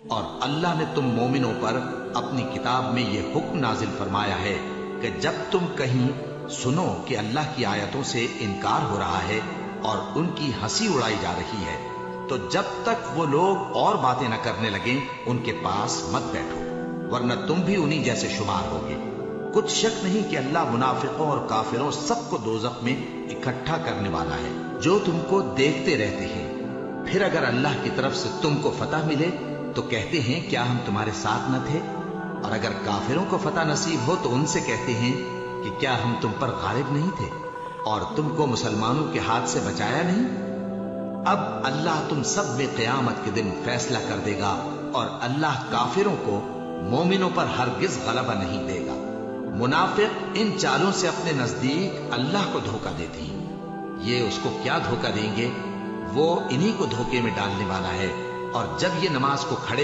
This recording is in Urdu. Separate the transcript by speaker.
Speaker 1: اور اللہ نے تم مومنوں پر اپنی کتاب میں یہ حکم نازل فرمایا ہے کہ جب تم کہیں سنو کہ اللہ کی آیتوں سے انکار ہو رہا ہے اور ان کی ہنسی اڑائی جا رہی ہے، تو جب تک وہ لوگ اور باتیں نہ کرنے لگیں ان کے پاس مت بیٹھو، ورنہ تم بھی انہی جیسے شمار ہوگے۔ کچھ شک نہیں کہ اللہ منافقوں اور کافروں سب کو دوزخ میں اکٹھا کرنے والا ہے، جو تم کو دیکھتے رہتے ہیں۔ پھر اگر اللہ کی طرف سے تم کو فتح ملے تو کہتے ہیں کیا ہم تمہارے ساتھ نہ تھے، اور اگر کافروں کو فتح نصیب ہو تو ان سے کہتے ہیں کہ کیا ہم تم پر غالب نہیں تھے اور تم کو مسلمانوں کے ہاتھ سے بچایا نہیں۔ اب اللہ تم سب میں قیامت کے دن فیصلہ کر دے گا، اور اللہ کافروں کو مومنوں پر ہرگز غلبہ نہیں دے گا۔ منافق ان چالوں سے اپنے نزدیک اللہ کو دھوکہ دیتے ہیں، یہ اس کو کیا دھوکہ دیں گے، وہ انہی کو دھوکے میں ڈالنے والا ہے۔ اور جب یہ نماز کو کھڑے